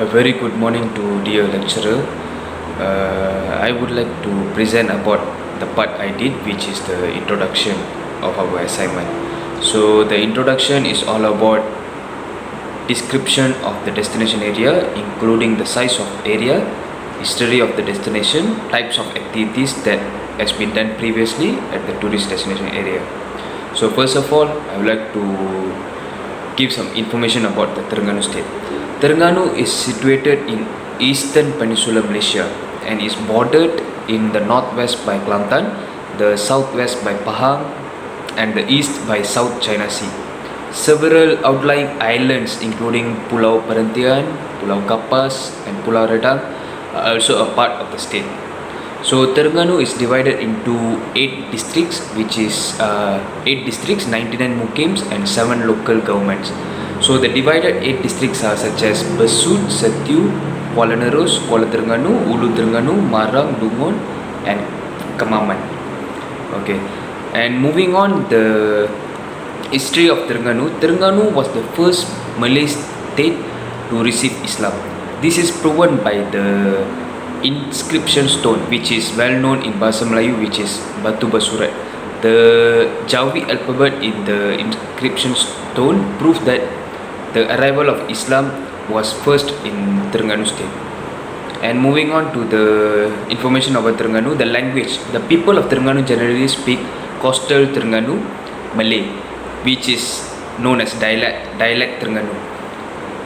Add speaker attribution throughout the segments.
Speaker 1: A very good morning to dear lecturer. I would like to present about the part I did, which is the introduction of our assignment. So the introduction is all about description of the destination area, including the size of area, history of the destination, types of activities that has been done previously at the tourist destination area. So first of all, I would like to give some information about the Terengganu state. Terengganu is situated in eastern peninsula Malaysia and is bordered in the northwest by Kelantan, the southwest by Pahang, and the east by South China Sea. Several outlying islands including Pulau Perancangan, Pulau Kapas, and Pulau Redang are also a part of the state. So Terengganu is divided into 8 districts, which is 8 districts, 99 mukims, and 7 local governments. So the divided 8 districts are such as Besut, Setiu, Kuala Nerus, Kuala Terengganu, Ulu Terengganu, Marang, Dungun, and Kemaman. Okay, and moving on, the history of Terengganu. Terengganu was the first Malay state to receive Islam. This is proven by the inscription stone, which is well known in Bahasa Melayu, which is Batu Basurat. The Jawi alphabet in the inscription stone prove that the arrival of Islam was first in Terengganu state. And moving on to the information about Terengganu, the language. The people of Terengganu generally speak coastal Terengganu Malay, which is known as dialect Terengganu.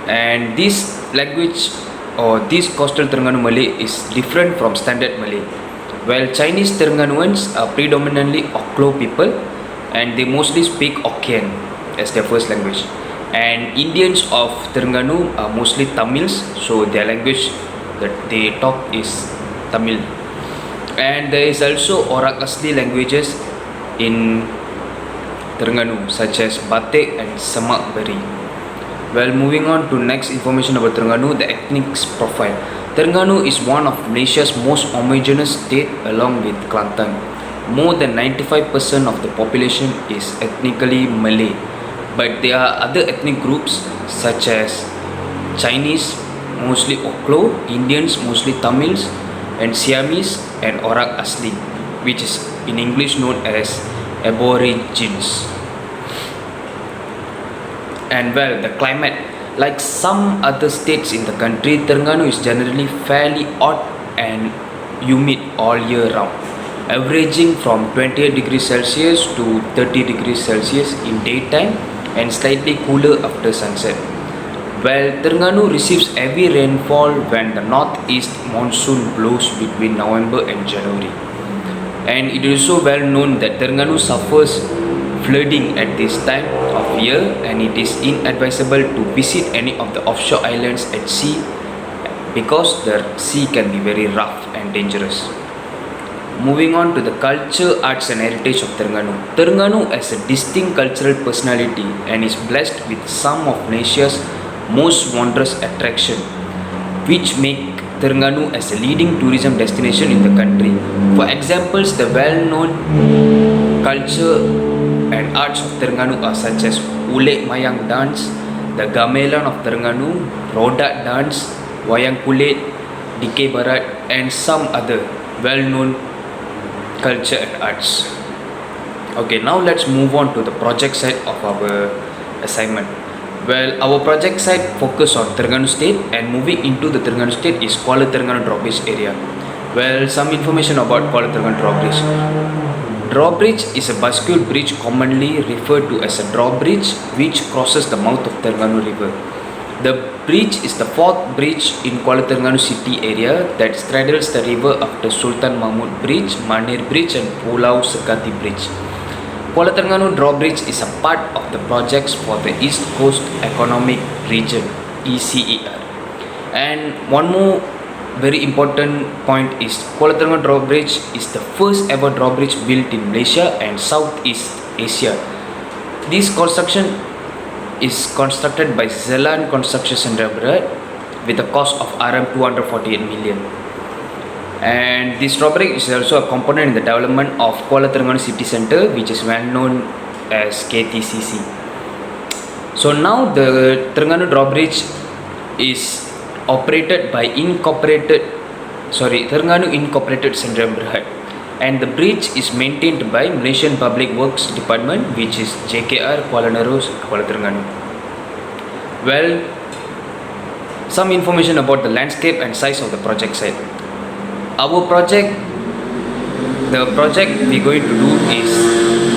Speaker 1: And this language or this coastal Terengganu Malay is different from standard Malay. While Chinese Terengganuans are predominantly Oklo people and they mostly speak Hokkien as their first language. And Indians of Terengganu are mostly Tamils, so their language that they talk is Tamil. And there is also Orang Asli languages in Terengganu, such as Batik and Semak Beri. Well, moving on to next information about Terengganu, the ethnic profile. Terengganu is one of Malaysia's most homogeneous state along with Kelantan. More than 95% of the population is ethnically Malay, but there are other ethnic groups such as Chinese, mostly Oklo, Indians, mostly Tamils, and Siamese and Orang Asli, which is in English known as Aborigines. And well, the climate, like some other states in the country, Terengganu is generally fairly hot and humid all year round, averaging from 28 degrees Celsius to 30 degrees Celsius in daytime and slightly cooler after sunset. Well, Terengganu receives heavy rainfall when the northeast monsoon blows between November and January. And it is also well known that Terengganu suffers flooding at this time of year, and it is inadvisable to visit any of the offshore islands at sea because the sea can be very rough and dangerous. Moving on to the culture, arts and heritage of Terengganu. Terengganu has a distinct cultural personality and is blessed with some of Malaysia's most wondrous attraction, which make Terengganu as a leading tourism destination in the country. For examples, the well-known culture and arts of Terengganu are such as Ulet Mayang dance, the Gamelan of Terengganu, Rodat dance, Wayang Kulit, Dikir Barat, and some other well-known culture and arts. Okay, now let's move on to the project side of our assignment. Well, our project site focus on Terengganu state, and moving into the Terengganu state is Kuala Terengganu Drawbridge area. Well, some information about Kuala Terengganu Drawbridge. Drawbridge is a bascule bridge commonly referred to as a drawbridge, which crosses the mouth of Terengganu river. The bridge is the 4th bridge in Kuala Terengganu city area that straddles the river after Sultan Mahmud Bridge, Manir Bridge, and Pulau Sekati Bridge. Kuala Terengganu Drawbridge is a part of the projects for the East Coast Economic Region, ECER. And one more very important point is Kuala Terengganu Drawbridge is the first ever drawbridge built in Malaysia and Southeast Asia. This construction is constructed by Zelan Construction Center with a cost of RM248 million. And this drawbridge is also a component in the development of Kuala Terengganu City Centre, which is well known as KTCC. So now the Terengganu Drawbridge is operated by Terengganu Incorporated Sdn Bhd, and the bridge is maintained by Malaysian Public Works Department, which is JKR Kuala Nerus Kuala Terengganu. Well, some information about the landscape and size of the project site. The project we're going to do is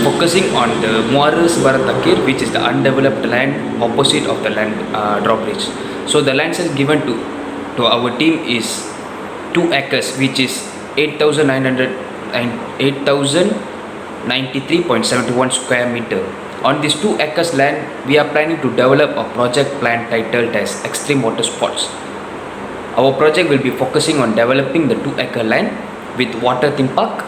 Speaker 1: focusing on the Muara Sebaran Takir, which is the undeveloped land opposite of the land Drawbridge. So the land size given to our team is 2 acres, which is 8,093.71 square meter. On this 2 acres land, we are planning to develop a project plan titled as Extreme Water Sports. Our project will be focusing on developing the 2-acre land with water theme park,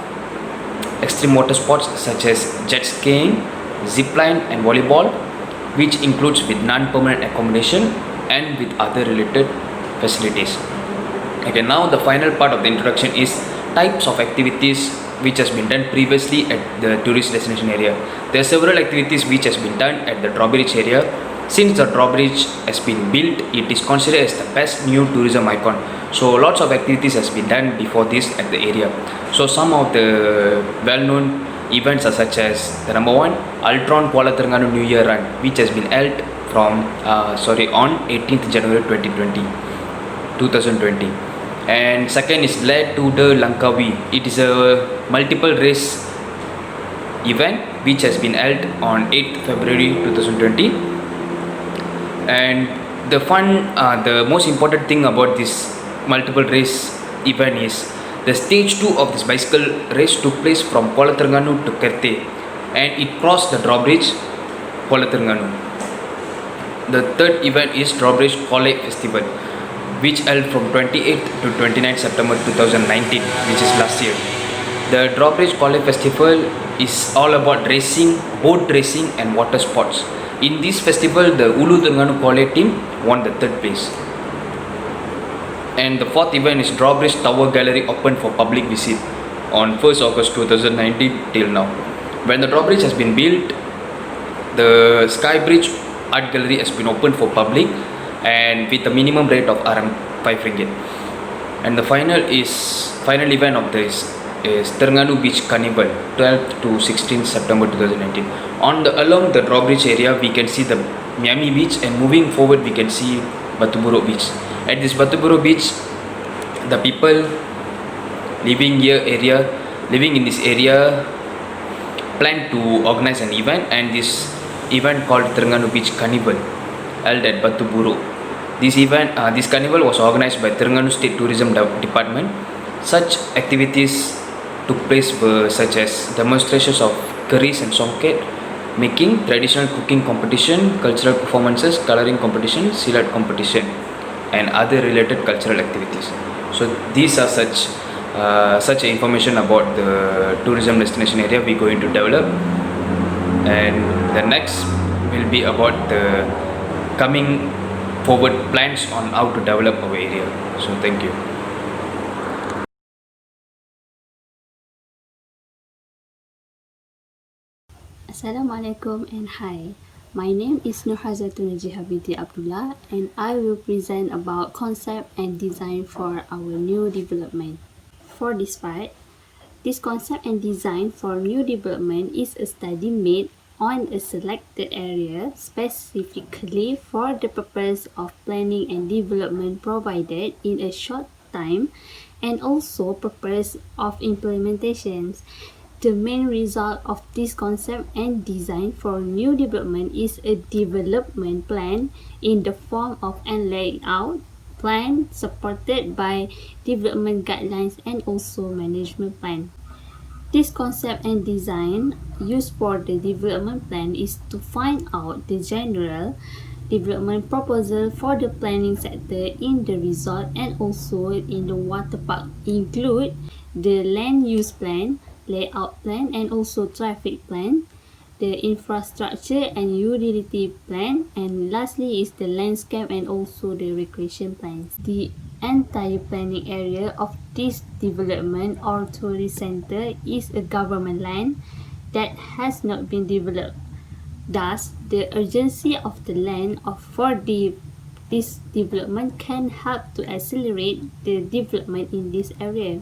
Speaker 1: extreme water sports such as jet skiing, zipline and volleyball, which includes with non-permanent accommodation and with other related facilities. Okay, now the final part of the introduction is types of activities which has been done previously at the tourist destination area. There are several activities which has been done at the Drawbridge area. Since the Drawbridge has been built, it is considered as the best new tourism icon. So lots of activities has been done before this at the area. So some of the well-known events are such as the number one, Ultron Kuala Terengganu New Year Run, which has been held from on 18th January 2020. And second is Led to the Langkawi. It is a multiple race event which has been held on 8th February 2020. And the most important thing about this multiple race event is the stage 2 of this bicycle race took place from Kuala Terengganu to Kerteh, and it crossed the Drawbridge, Kuala Terengganu. The third event is Drawbridge College Festival, which held from 28th to 29th September 2019, which is last year. The Drawbridge College Festival is all about racing, boat racing and water sports. In this festival, the Ulu Terengganu College team won the third place. And the fourth event is Drawbridge Tower Gallery open for public visit on 1st August 2019 till now. When the drawbridge has been built, the Skybridge Art Gallery has been opened for public and with a minimum rate of around 5 ringgit. And the final event of this is Terengganu Beach Carnival, 12th to 16th September 2019. Along the Drawbridge area, we can see the Miami Beach, and moving forward, we can see Batu Buruk Beach. At this Batu Buruk Beach, the people living in this area plan to organize an event, and this event called Terengganu Beach Carnival held at Batu Buruk. This carnival was organized by Terengganu State Tourism Department. Such activities took place were such as demonstrations of curries and songket making, traditional cooking competition, cultural performances, coloring competition, silat competition, and other related cultural activities. So these are such information about the tourism destination area we're going to develop, and the next will be about the coming forward plans on how to develop our area. So thank you.
Speaker 2: Assalamualaikum and hi. My name is Nurhazatun Najihah binti Abdullah, and I will present about concept and design for our new development. For this part, this concept and design for new development is a study made on a selected area specifically for the purpose of planning and development provided in a short time, and also purpose of implementations. The main result of this concept and design for new development is a development plan in the form of a layout plan supported by development guidelines and also management plan. This concept and design used for the development plan is to find out the general development proposal for the planning sector in the resort and also in the water park, include the land use plan, layout plan and also traffic plan, the infrastructure and utility plan, and lastly is the landscape and also the recreation plans. The entire planning area of this development or tourist center is a government land that has not been developed. Thus, the urgency of the land for the this development can help to accelerate the development in this area.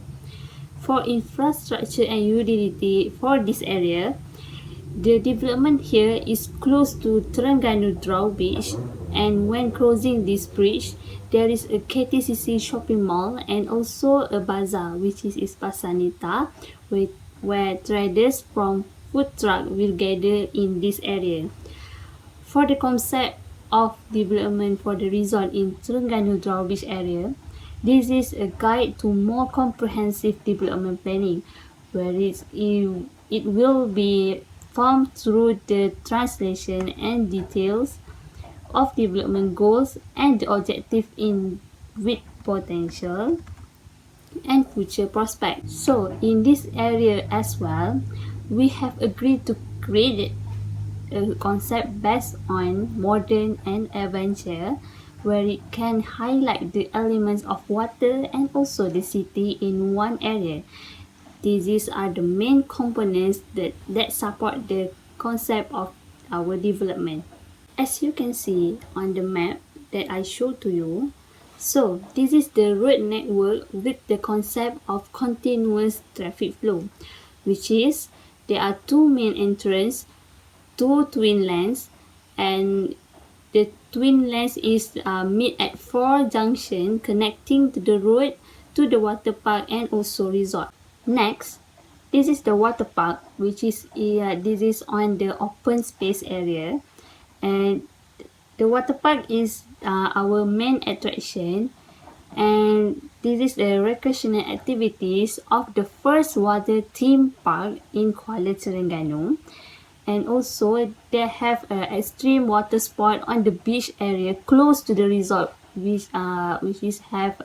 Speaker 2: For infrastructure and utility for this area, the development here is close to Terengganu Drawbridge, and when crossing this bridge, there is a KTCC shopping mall and also a bazaar, which is Pasanita, where traders from food truck will gather in this area. For the concept of development for the resort in Terengganu Drawbridge area, this is a guide to more comprehensive development planning, where it will be formed through the translation and details of development goals and the objective in with potential and future prospects. So in this area as well, we have agreed to create a concept based on modern and adventure, where it can highlight the elements of water and also the city in one area. These are the main components that support the concept of our development. As you can see on the map that I showed to you, so this is the road network with the concept of continuous traffic flow, which is there are two main entrances, two twin lanes, and the twin lanes is meet at 4 junction connecting to the road to the water park and also resort. Next, this is the water park, which is this is on the open space area, and the water park is our main attraction, and this is the recreational activities of the first water theme park in Kuala, Terengganu. And also they have an extreme water sport on the beach area close to the resort, which is have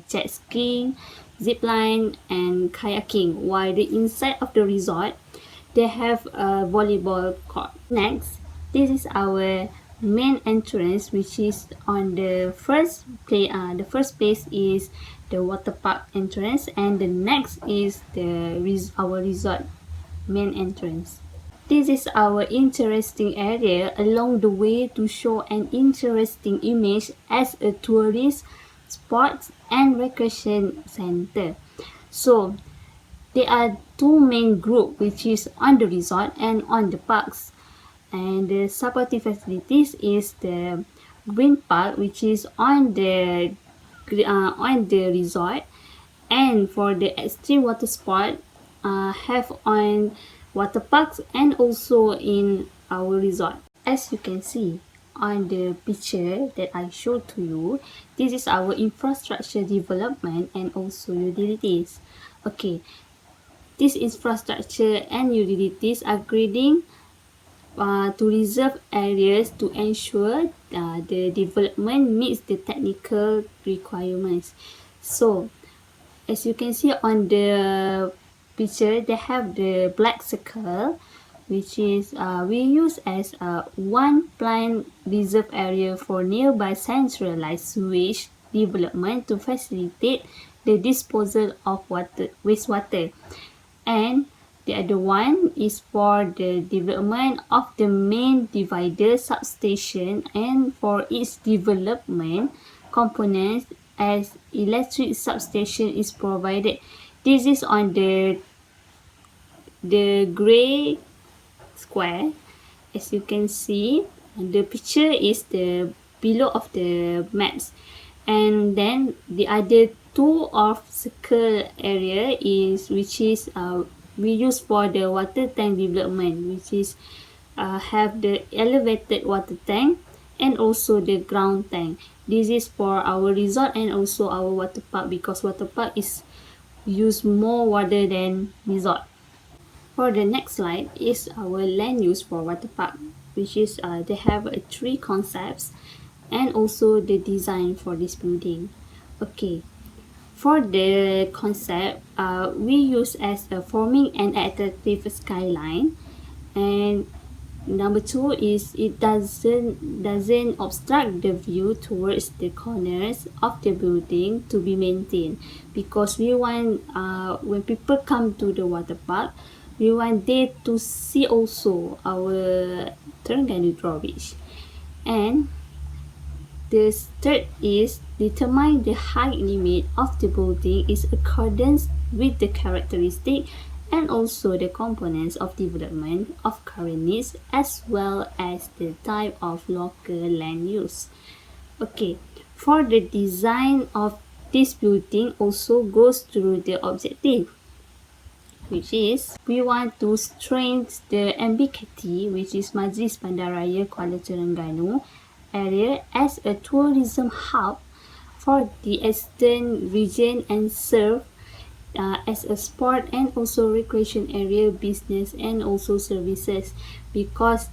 Speaker 2: jet skiing, zip line and kayaking, while the inside of the resort they have a volleyball court. Next, this is our main entrance, which is on the first place. The first place is the water park entrance, and the next is our resort main entrance. This is our interesting area along the way to show an interesting image as a tourist, sports and recreation center. So there are two main groups, which is on the resort and on the parks. And the supporting facilities is the green park, which is on the resort, and for the extreme water sport have on water parks and also in our resort. As you can see on the picture that I showed to you, this is our infrastructure development and also utilities. Okay, this infrastructure and utilities are grading to reserve areas to ensure the development meets the technical requirements. So as you can see on the picture, they have the black circle, which is we use as one planned reserve area for nearby centralized sewage development to facilitate the disposal of wastewater, and the other one is for the development of the main divider substation and for its development components as electric substation is provided. This is on the gray square. As you can see, the picture is the below of the maps, and then the other two of circle area is which is we use for the water tank development, which is have the elevated water tank and also the ground tank. This is for our resort and also our water park, because water park is use more water than resort. For the next slide is our land use for water park, which is they have three concepts and also the design for this building. Okay, for the concept, we use as forming an attractive skyline, and number two is it doesn't obstruct the view towards the corners of the building to be maintained, because we want when people come to the water park, we want they to see also our Terengganu Drawbridge. And The third is determine the height limit of the building is accordance with the characteristic and also the components of development of current needs as well as the type of local land use. Okay, for the design of this building also goes through the objective, which is we want to strengthen the MBKT, which is Majlis Bandaraya Kuala Terengganu area as a tourism hub for the eastern region and serve as a sport and also recreation area, business and also services, because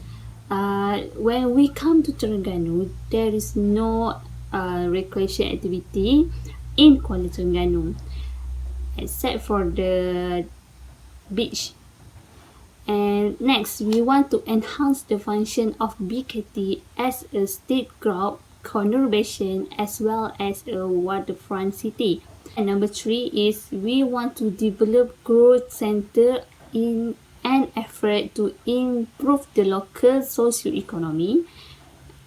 Speaker 2: when we come to Terengganu, there is no recreation activity in Kuala Terengganu except for the beach. And next, we want to enhance the function of BKT as a state group conurbation as well as a waterfront city. And number 3 is we want to develop growth center in an effort to improve the local socio-economy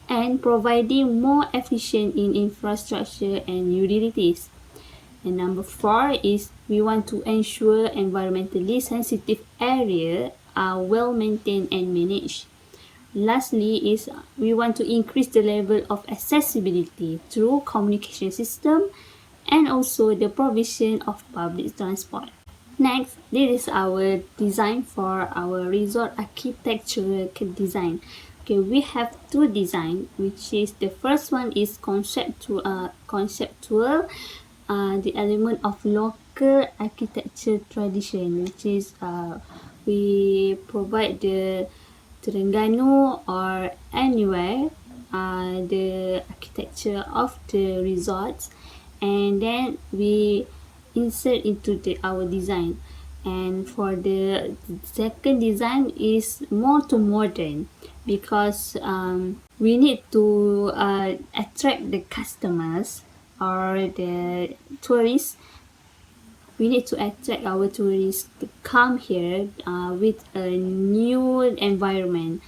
Speaker 2: and providing more efficient in infrastructure and utilities. And number 4 is we want to ensure environmentally sensitive area are well maintained and managed. Lastly is we want to increase the level of accessibility through communication system and also the provision of public transport. Next, this is our design for our resort architectural design. Okay, we have two designs, which is the first one is conceptual, the element of local architecture tradition, which is we provide the Terengganu or anywhere the architecture of the resorts, and then we insert into our design. And for the second design is more to modern, because we need to attract the customers or the tourists. We need to attract our tourists to come here with a new environment,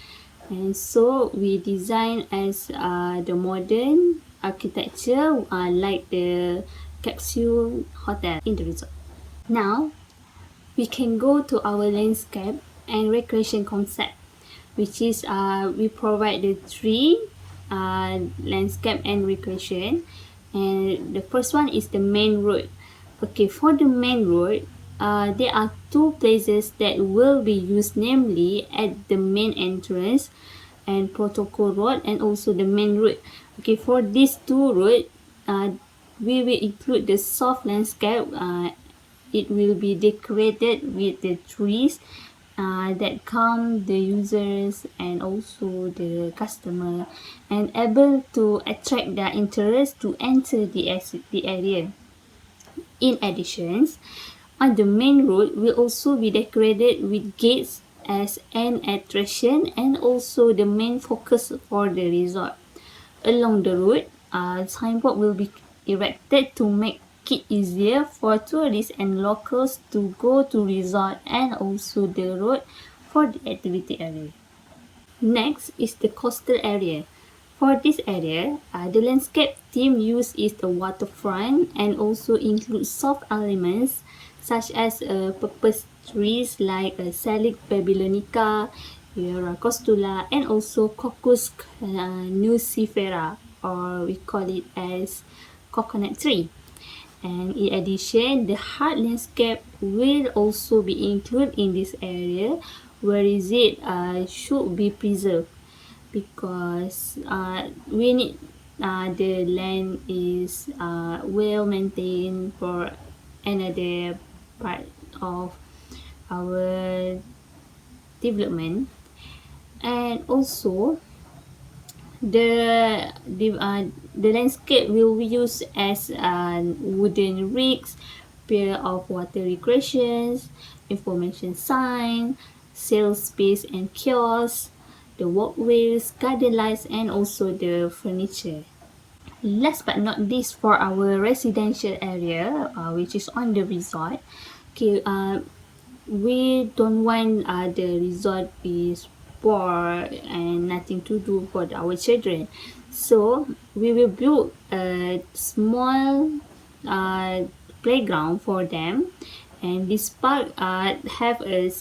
Speaker 2: and so we design as the modern architecture like the capsule hotel in the resort. Now we can go to our landscape and recreation concept, which is we provide the three landscape and recreation. And the first one is the main road. Okay, for the main road, there are two places that will be used, namely at the main entrance and protocol road and also the main road. Okay, for these two roads, we will include the soft landscape. It will be decorated with the trees that calm the users and also the customer and able to attract their interest to enter the area. In addition, on the main road will also be decorated with gates as an attraction and also the main focus for the resort. Along the road, signboard will be erected to make it easier for tourists and locals to go to resort and also the road for the activity area. Next is the coastal area. For this area, the landscape theme used is the waterfront and also includes soft elements such as purpose trees like Salic babylonica, Vieira costula, and also Cocos nucifera, or we call it as coconut tree. And in addition, the hard landscape will also be included in this area, where is it should be preserved, because we need the land is well maintained for another part of our development. And also the landscape will be used as wooden rigs, pair of water recreations, information sign, sales space and kiosks, the walkways, garden lights, and also the furniture. Last but not least, for our residential area, which is on the resort, okay, we don't want the resort is poor and nothing to do for our children. So we will build a small playground for them, and this park have a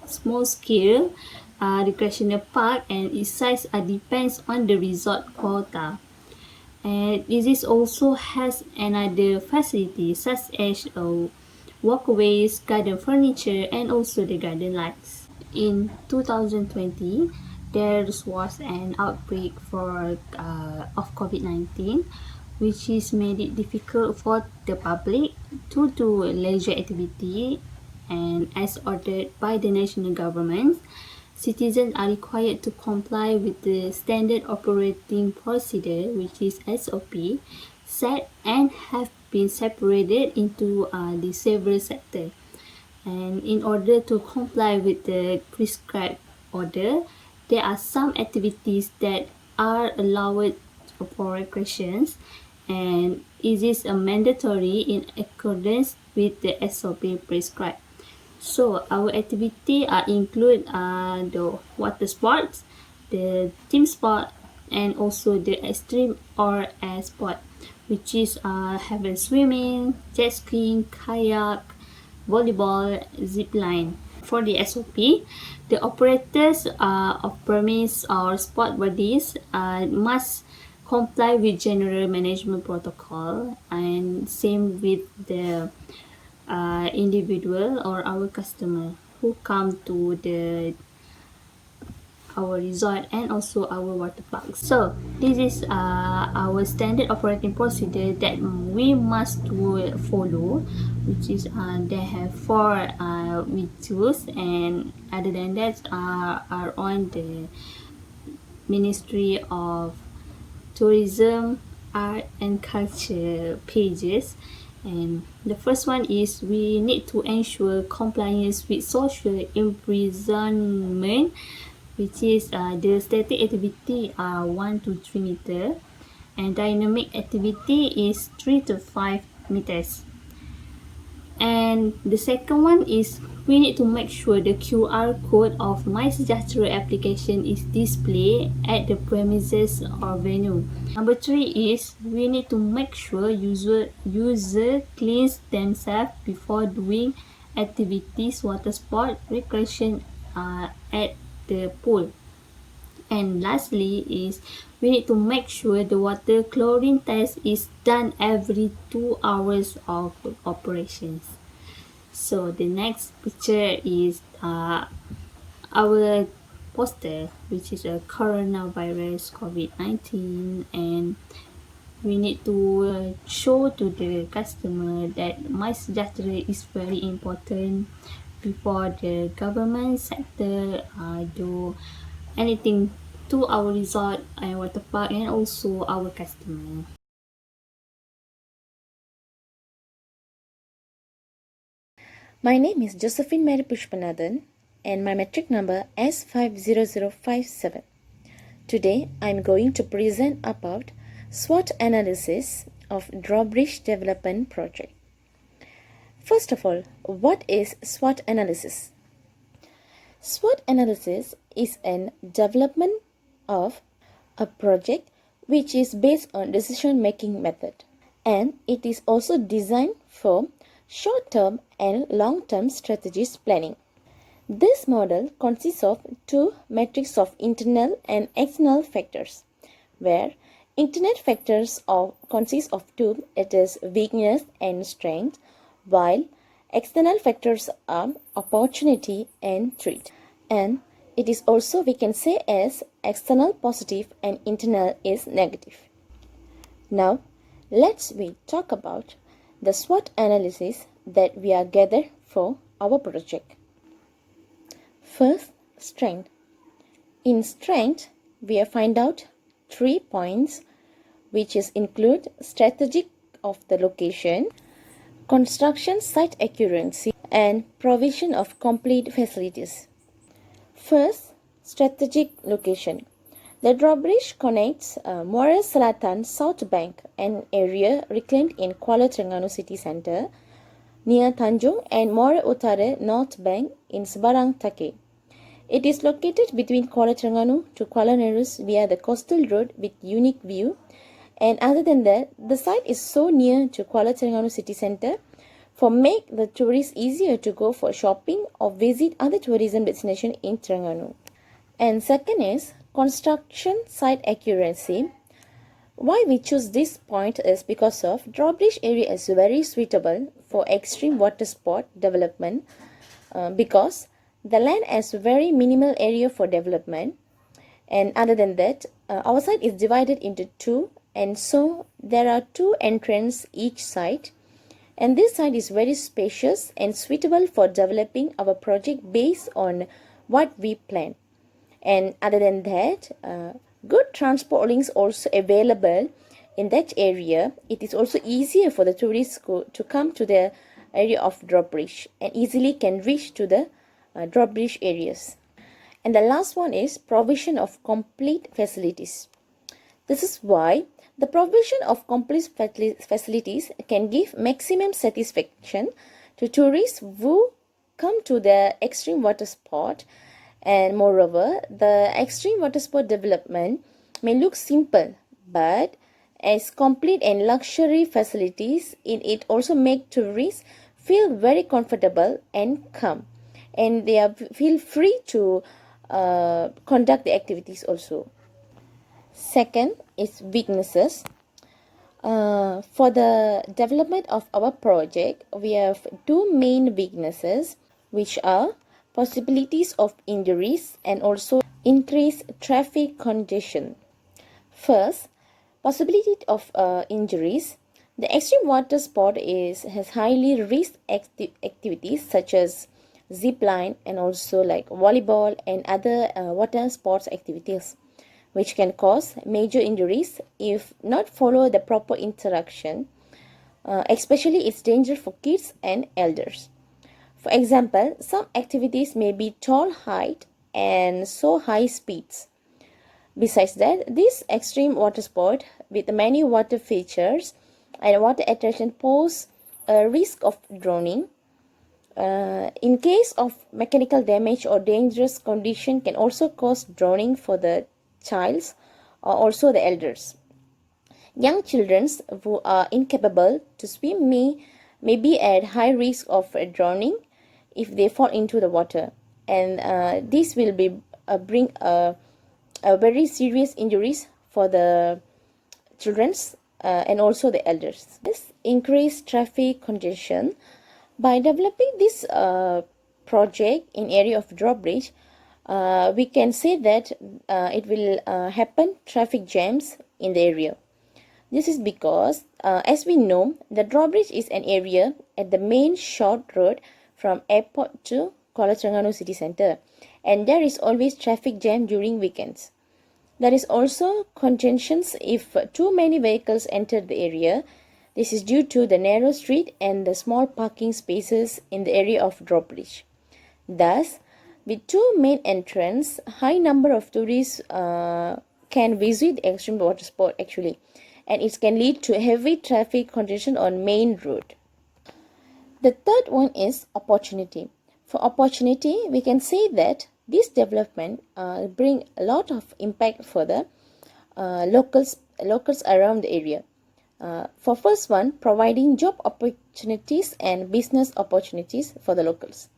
Speaker 2: small scale recreational park, and its size depends on the resort quota. And this also has another facility such as walkways, garden furniture, and also the garden lights. In 2020, there was an outbreak of COVID-19, which is made it difficult for the public to do leisure activity, and as ordered by the national government, citizens are required to comply with the standard operating procedure, which is SOP, set and have been separated into the several sectors. And in order to comply with the prescribed order, there are some activities that are allowed for recreations, and it is a mandatory in accordance with the SOP prescribed. So our activity include the water sports, the team sport, and also the extreme or air sport, which is having swimming, jet skiing, kayak, volleyball, zip line. For the SOP, the operators of permits or sport bodies must comply with general management protocol, and same with the individual or our customer who come to our resort and also our water parks. So this is our standard operating procedure that we must follow, which is they have four we choose, and other than that are on the Ministry of Tourism, Art and Culture pages. And the first one is we need to ensure compliance with social imprisonment, which is the static activity 1 to 3 meter, and dynamic activity is 3 to 5 meters. And the second one is we need to make sure the QR code of My Sejahtera application is displayed at the premises or venue. Number 3 is we need to make sure user cleans themselves before doing activities, water sport, recreation at the pool. And lastly is we need to make sure the water chlorine test is done every 2 hours of operations. So the next picture is our poster, which is a coronavirus COVID-19, and we need to show to the customer that My Sejahtera is very important before the government sector do anything to our resort and water park and also our customer.
Speaker 3: My name is Josephine Mary Pushpanathan and my metric number is 50057. Today I am going to present about SWOT analysis of Drawbridge development project. First of all, what is SWOT analysis? SWOT analysis is an development of a project which is based on decision-making method, and it is also designed for short-term and long-term strategies planning. This model consists of two metrics of internal and external factors, where internal factors consist of two, it is weakness and strength, while external factors are opportunity and threat. And it is also we can say as external positive and internal is negative. Now let's we talk about the SWOT analysis that we are gathered for our project. First, strength. In strength, we have find out 3 points, which is include strategic of the location, construction site accuracy, and provision of complete facilities. First, strategic location. The drawbridge connects Muara Selatan South Bank, an area reclaimed in Kuala Terengganu city centre, near Tanjung, and Muara Utara North Bank in Sebarang Take. It is located between Kuala Terengganu to Kuala Nerus via the coastal road with unique view. And other than that, the site is so near to Kuala Terengganu city centre for make the tourists easier to go for shopping or visit other tourism destinations in Terengganu. And second is construction site accuracy. Why we choose this point is because of Drawbridge area is very suitable for extreme water sport development because the land has very minimal area for development. And other than that, our site is divided into two, and so there are two entrances each side. And this site is very spacious and suitable for developing our project based on what we plan. And other than that, good transport links also available in that area. It is also easier for the tourists to come to the area of Drawbridge and easily can reach to the Drawbridge areas. And the last one is provision of complete facilities. This is why the provision of complete facilities can give maximum satisfaction to tourists who come to the extreme water sport. And moreover, the extreme water sport development may look simple, but as complete and luxury facilities in it also make tourists feel very comfortable and calm, and they feel free to conduct the activities also. Second is weaknesses. For the development of our project, we have two main weaknesses, which are possibilities of injuries and also increased traffic congestion. First, possibility of injuries. The extreme water sport has highly risk activities such as zip line and also like volleyball and other water sports activities, which can cause major injuries if not follow the proper interaction. Especially it's dangerous for kids and elders. For example, some activities may be tall height and so high speeds. Besides that, this extreme water sport with many water features and water attraction pose a risk of drowning. In case of mechanical damage or dangerous condition can also cause drowning for the childs or also the elders. Young children who are incapable to swim may be at high risk of drowning if they fall into the water, and this will be bring a very serious injuries for the children's and also the elders. This increased traffic congestion. By developing this project in area of Drawbridge, we can say that it will happen traffic jams in the area. This is because, as we know, the Drawbridge is an area at the main short road from airport to Kuala Terengganu city centre, and there is always traffic jam during weekends. There is also congestions if too many vehicles enter the area. This is due to the narrow street and the small parking spaces in the area of Drawbridge. Thus, with two main entrances, high number of tourists can visit the extreme water sport actually, and it can lead to heavy traffic congestion on main road. The third one is opportunity. For opportunity, we can say that this development bring a lot of impact for the locals around the area. For first one, providing job opportunities and business opportunities for the locals.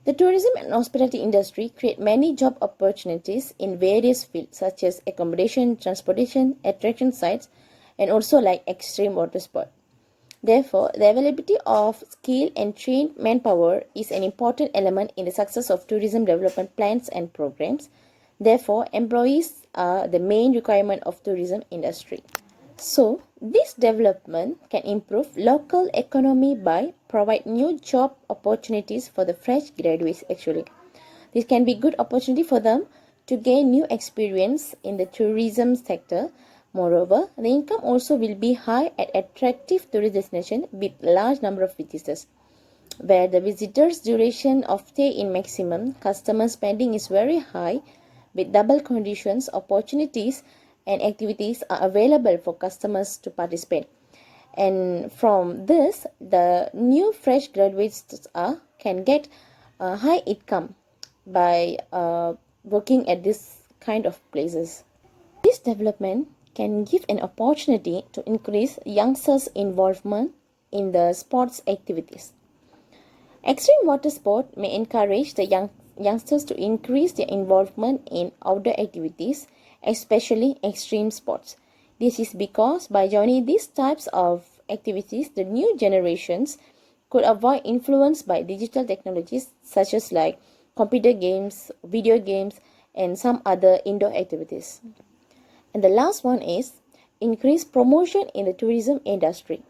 Speaker 3: The tourism and hospitality industry create many job opportunities in various fields such as accommodation, transportation, attraction sites, and also like extreme water sport. Therefore, the availability of skilled and trained manpower is an important element in the success of tourism development plans and programs. Therefore, employees are the main requirement of tourism industry. So, this development can improve local economy by provide new job opportunities for the fresh graduates actually. This can be good opportunity for them to gain new experience in the tourism sector. Moreover, the income also will be high at attractive tourist destination with large number of visitors, where the visitors' duration of stay in maximum, customer spending is very high with double conditions, opportunities and activities are available for customers to participate. And from this, the new fresh graduates can get a high income by working at this kind of places. This development can give an opportunity to increase youngsters' involvement in the sports activities. Extreme water sport may encourage the youngsters to increase their involvement in outdoor activities, especially extreme sports. This is because by joining these types of activities, the new generations could avoid influence by digital technologies such as like computer games, video games, and some other indoor activities. And the last one is increase promotion in the tourism industry.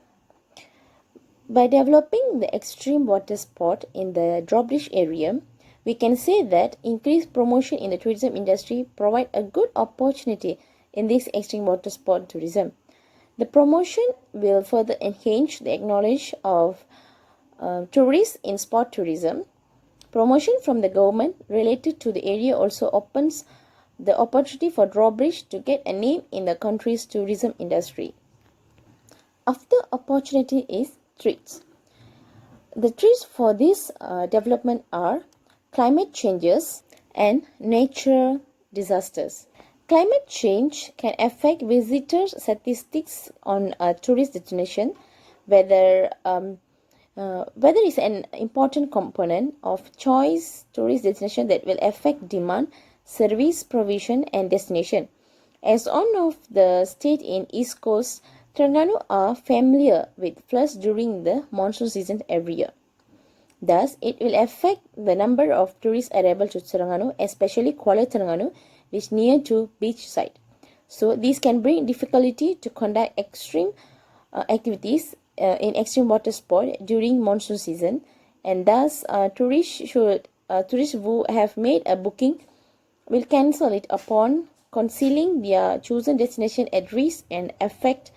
Speaker 3: By developing the extreme water sport in the Drawbridge area, we can say that increased promotion in the tourism industry provide a good opportunity in this extreme water sport tourism. The promotion will further enhance the acknowledge of tourists in sport tourism. Promotion from the government related to the area also opens the opportunity for Drawbridge to get a name in the country's tourism industry. After opportunity is threats. The threats for this development are climate changes and natural disasters. Climate change can affect visitors' statistics on a tourist destination, whether is an important component of choice tourist destination that will affect demand, service provision, and destination. As one of the state in East Coast, Terengganu are familiar with floods during the monsoon season every year. Thus, it will affect the number of tourist arrival to Terengganu, especially Kuala Terengganu, which is near to beach side. So, this can bring difficulty to conduct extreme activities in extreme water sport during monsoon season, and thus tourists who have made a booking will cancel it upon concealing their chosen destination at risk and affect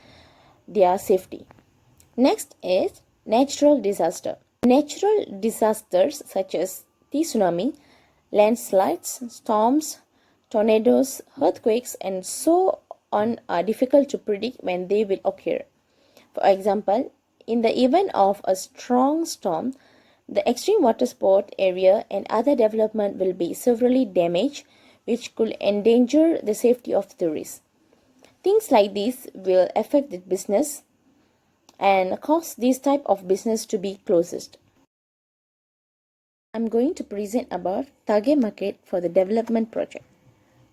Speaker 3: their safety. Next is natural disaster. Natural disasters such as the tsunami, landslides, storms, tornadoes, earthquakes, and so on are difficult to predict when they will occur. For example, in the event of a strong storm, the extreme water sport area and other development will be severely damaged, which could endanger the safety of tourists. Things like this will affect the business and cause this type of business to be closed. I'm going to present about target market for the development project.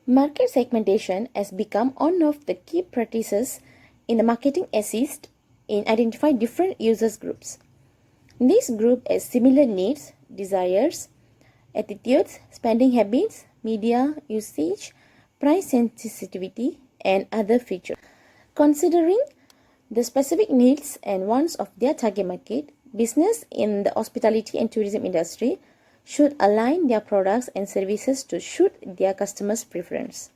Speaker 3: Market segmentation has become one of the key practices in the marketing assist in identifying different users groups. This group has similar needs, desires, attitudes, spending habits, media usage, price sensitivity, and other features. Considering the specific needs and wants of their target market, business in the hospitality and tourism industry should align their products and services to suit their customers' preference.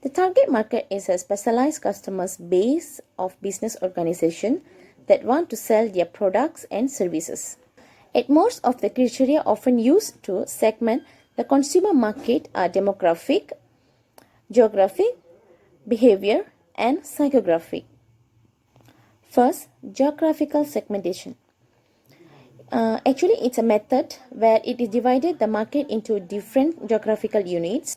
Speaker 3: The target market is a specialized customer base of business organizations that want to sell their products and services. At most of the criteria often used to segment the consumer market are demographic, geographic, behavior, and psychographic. First, geographical segmentation. Actually, it's a method where it is divided the market into different geographical units.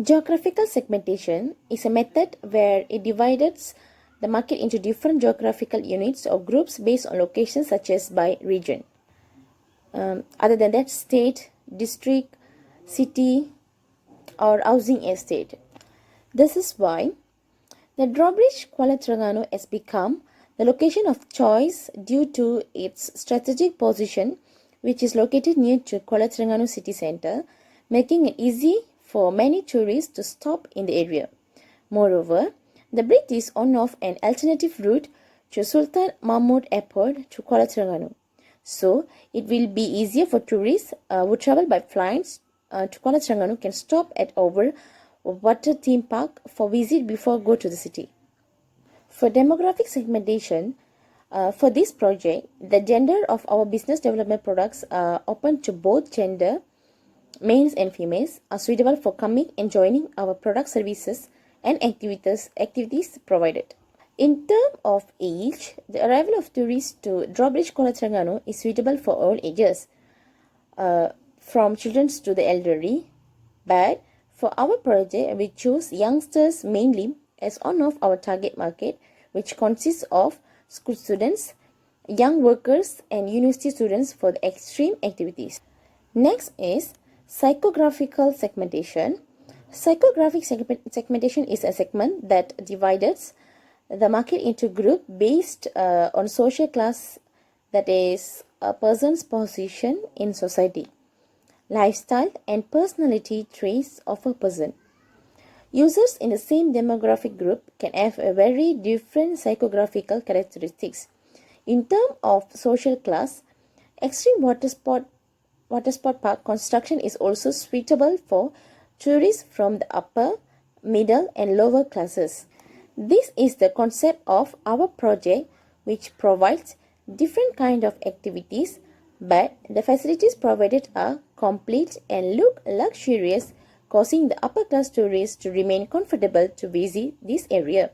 Speaker 3: Geographical segmentation is a method where it divides the market into different geographical units or groups based on locations such as by region. Other than that, state, district, city, or housing estate. This is why the Drawbridge Kuala Terengganu has become the location of choice due to its strategic position, which is located near to Kuala Terengganu city centre, making it easy for many tourists to stop in the area. Moreover, the bridge is one of an alternative route to Sultan Mahmud Airport to Kuala Terengganu. So, it will be easier for tourists who travel by flights to Kuala Terengganu can stop at our water theme park for visit before go to the city. For demographic segmentation, for this project, the gender of our business development products are open to both gender, males and females, are suitable for coming and joining our product services and activities provided. In terms of age, the arrival of tourists to Drawbridge Kuala Terengganu is suitable for all ages. from children to the elderly. But for our project, we choose youngsters mainly as one of our target market, which consists of school students, young workers, and university students for the extreme activities. Next is psychographical segmentation. Psychographic segmentation is a segment that divides the market into group based on social class, that is a person's position in society, lifestyle, and personality traits of a person. Users in the same demographic group can have a very different psychographical characteristics. In terms of social class, extreme water sport park construction is also suitable for tourists from the upper, middle, and lower classes. This is the concept of our project, which provides different kind of activities, but the facilities provided are complete and look luxurious, causing the upper class tourists to remain comfortable to visit this area.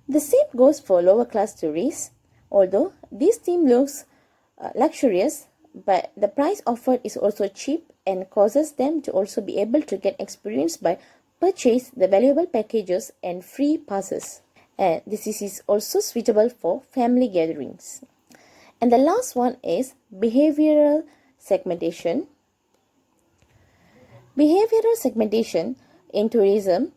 Speaker 3: The same goes for lower class tourists. Although this theme looks luxurious, but the price offered is also cheap and causes them to also be able to get experience by purchase the valuable packages and free passes. And this is also suitable for family gatherings. And the last one is behavioral segmentation. Behavioral segmentation in tourism,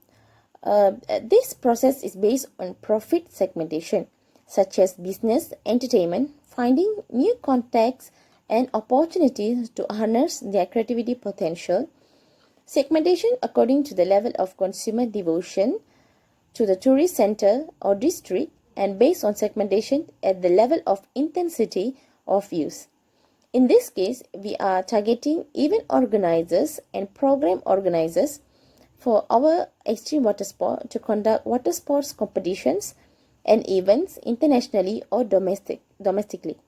Speaker 3: this process is based on profit segmentation, such as business, entertainment, finding new contacts and opportunities to harness their creativity potential. Segmentation according to the level of consumer devotion to the tourist center or district, and based on segmentation at the level of intensity of use. In this case, we are targeting event organizers and program organizers for our extreme water sport to conduct water sports competitions and events internationally or domestically.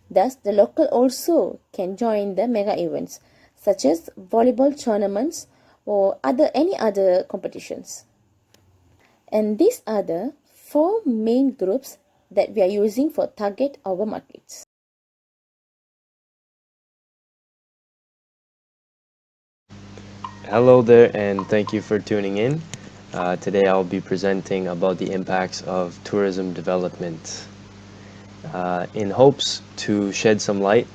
Speaker 3: Thus, the local also can join the mega events such as volleyball tournaments or any other competitions. And these are the 4 main groups that we are using for target our markets.
Speaker 1: Hello there, and thank you for tuning in. Today I'll be presenting about the impacts of tourism development in hopes to shed some light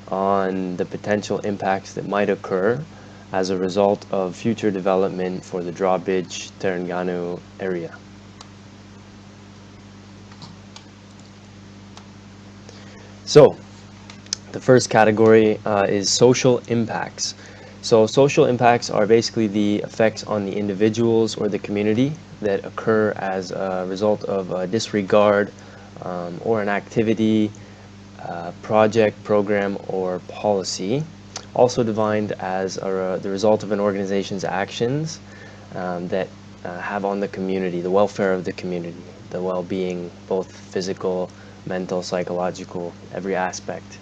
Speaker 1: on the potential impacts that might occur as a result of future development for the Drawbridge, Terengganu area. So, the first category is social impacts. So social impacts are basically the effects on the individuals or the community that occur as a result of a disregard or an activity, project, program, or policy. Also defined as the result of an organization's actions that have on the community, the welfare of the community, the well-being, both physical, mental, psychological, every aspect.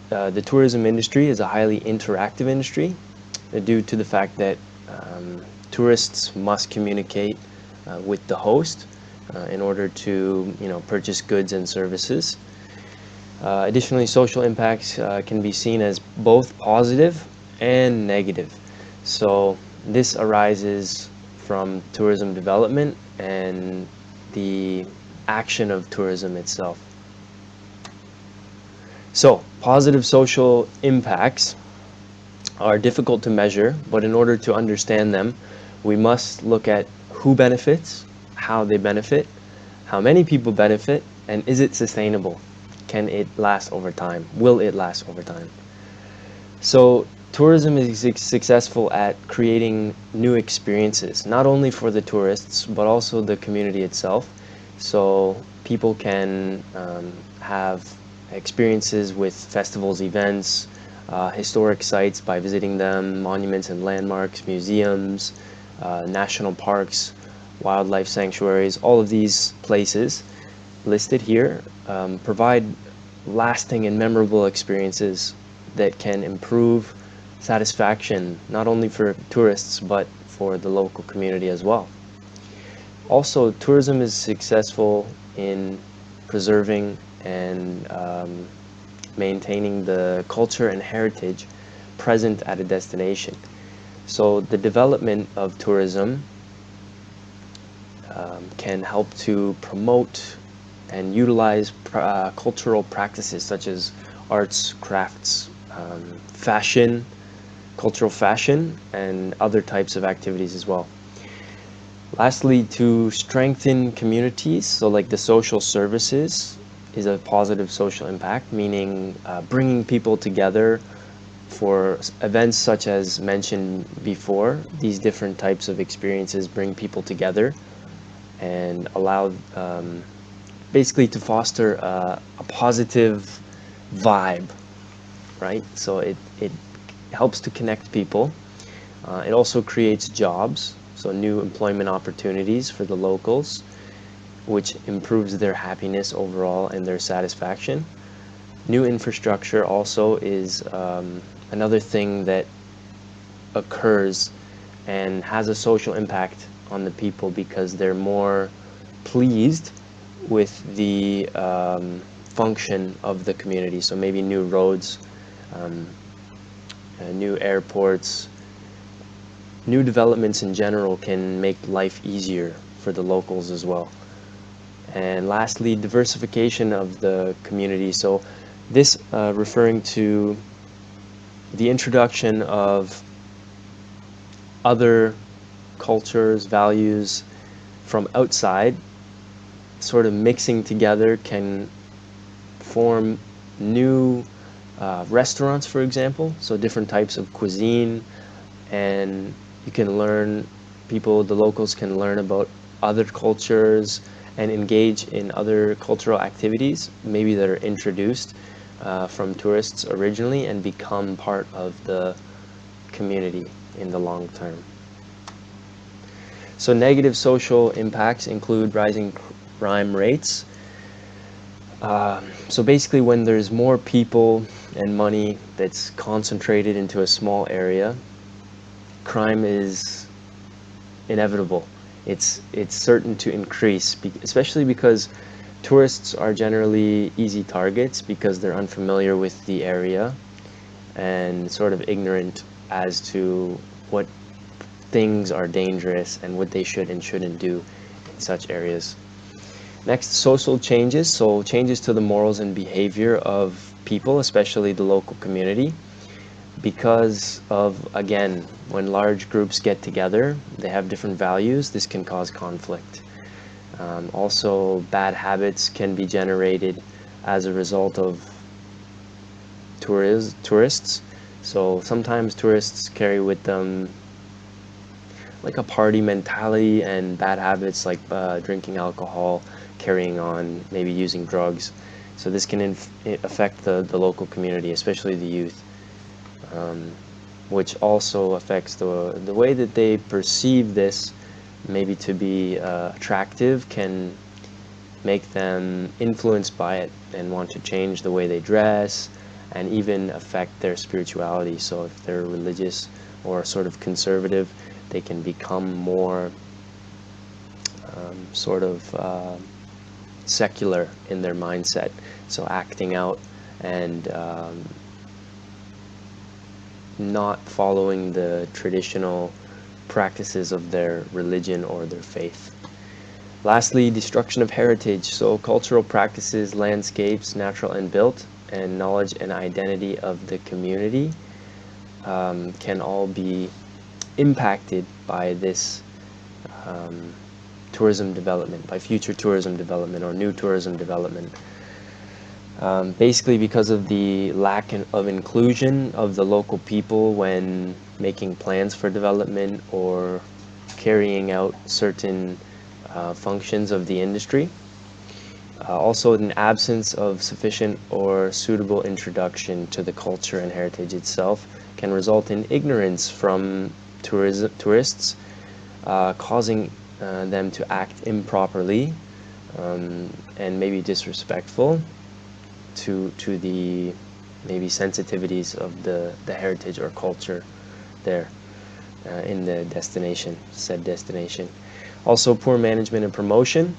Speaker 1: The tourism industry is a highly interactive industry due to the fact that tourists must communicate with the host in order to purchase goods and services. Additionally, social impacts can be seen as both positive and negative. So this arises from tourism development and the action of tourism itself. So, positive social impacts are difficult to measure, but in order to understand them, we must look at who benefits, how they benefit, how many people benefit, and is it sustainable? Can it last over time? Will it last over time? So, tourism is successful at creating new experiences, not only for the tourists, but also the community itself. So, people can have experiences with festivals, events, historic sites by visiting them, monuments and landmarks, museums, national parks, wildlife sanctuaries. All of these places listed here provide lasting and memorable experiences that can improve satisfaction not only for tourists but for the local community as well. Also, tourism is successful in preserving and
Speaker 4: maintaining the culture and heritage present at a destination. So the development of tourism can help to promote and utilize cultural practices such as arts, crafts, fashion, cultural fashion, and other types of activities as well. Lastly, to strengthen communities, so like the social services is a positive social impact, meaning bringing people together for events such as mentioned before. These different types of experiences bring people together and allow basically to foster a positive vibe, right? So it helps to connect people. It also creates jobs, so new employment opportunities for the locals, which improves their happiness overall and their satisfaction. New infrastructure also is another thing that occurs and has a social impact on the people because they're more pleased with the function of the community. So maybe new roads, new airports, new developments in general can make life easier for the locals as well. And lastly, diversification of the community. So this referring to the introduction of other cultures, values from outside, sort of mixing together can form new restaurants, for example, so different types of cuisine, and you can learn, the locals can learn about other cultures and engage in other cultural activities, maybe that are introduced from tourists originally and become part of the community in the long term. So negative social impacts include rising crime rates. So basically when there's more people and money that's concentrated into a small area, crime is inevitable. It's certain to increase, especially because tourists are generally easy targets because they're unfamiliar with the area and sort of ignorant as to what things are dangerous and what they should and shouldn't do in such areas. Next, social changes. So changes to the morals and behavior of people, especially the local community. Because of, again, when large groups get together, they have different values, this can cause conflict. Also, bad habits can be generated as a result of tourists. So sometimes tourists carry with them like a party mentality and bad habits like drinking alcohol, carrying on, maybe using drugs. So this can affect the local community, especially the youth. Which also affects the way that they perceive this, maybe to be attractive, can make them influenced by it and want to change the way they dress and even affect their spirituality. So if they're religious or sort of conservative, they can become more sort of secular in their mindset, so acting out and not following the traditional practices of their religion or their faith. Lastly, destruction of heritage. So cultural practices, landscapes, natural and built, and knowledge and identity of the community can all be impacted by this tourism development, by future tourism development or new tourism development. Basically because of the lack of inclusion of the local people when making plans for development or carrying out certain functions of the industry. Also an absence of sufficient or suitable introduction to the culture and heritage itself can result in ignorance from tourists, causing them to act improperly and maybe disrespectful to the maybe sensitivities of the heritage or culture there in the said destination. Also poor management and promotion.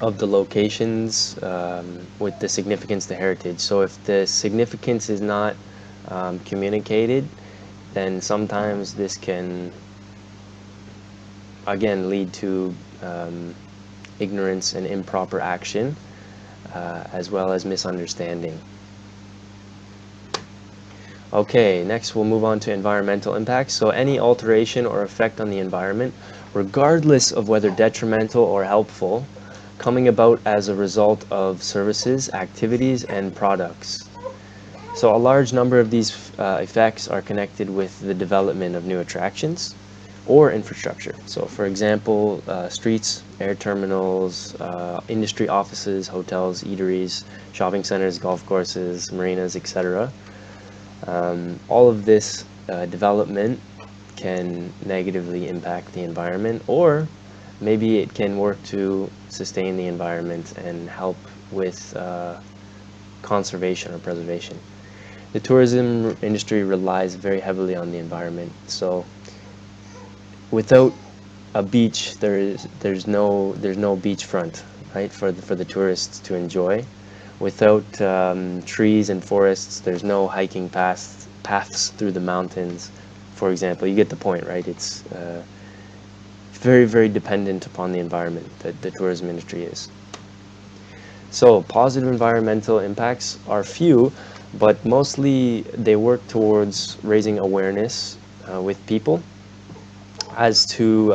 Speaker 4: of the locations with the significance to heritage. So if the significance is not communicated, then sometimes this can again lead to ignorance and improper action, as well as misunderstanding. Okay, next we'll move on to environmental impacts. So any alteration or effect on the environment, regardless of whether detrimental or helpful, coming about as a result of services, activities, and products. So a large number of these effects are connected with the development of new attractions or infrastructure. So for example, streets, air terminals, industry offices, hotels, eateries, shopping centers, golf courses, marinas, etc. All of this development can negatively impact the environment, or maybe it can work to sustain the environment and help with conservation or preservation. The tourism industry relies very heavily on the environment, so without a beach, there's no beachfront, right, for the tourists to enjoy. Without trees and forests, there's no hiking paths through the mountains, for example. You get the point, right? It's very, very dependent upon the environment that the tourism industry is. So positive environmental impacts are few, but mostly they work towards raising awareness with people as to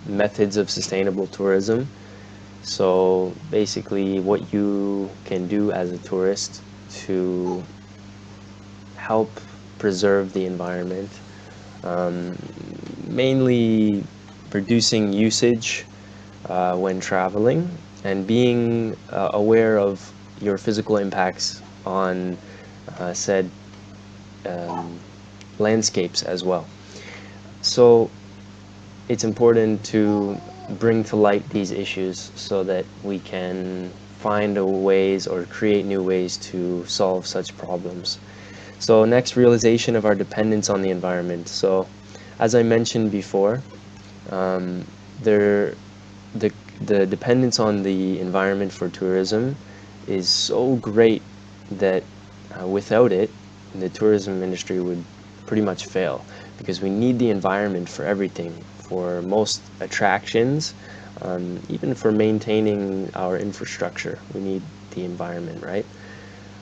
Speaker 4: methods of sustainable tourism. So basically what you can do as a tourist to help preserve the environment, mainly reducing usage when traveling, and being aware of your physical impacts on said landscapes as well. So it's important to bring to light these issues so that we can find ways or create new ways to solve such problems. So next, realization of our dependence on the environment. So as I mentioned before, the dependence on the environment for tourism is so great that without it, the tourism industry would pretty much fail, because we need the environment for everything, for most attractions, even for maintaining our infrastructure. We need the environment, right?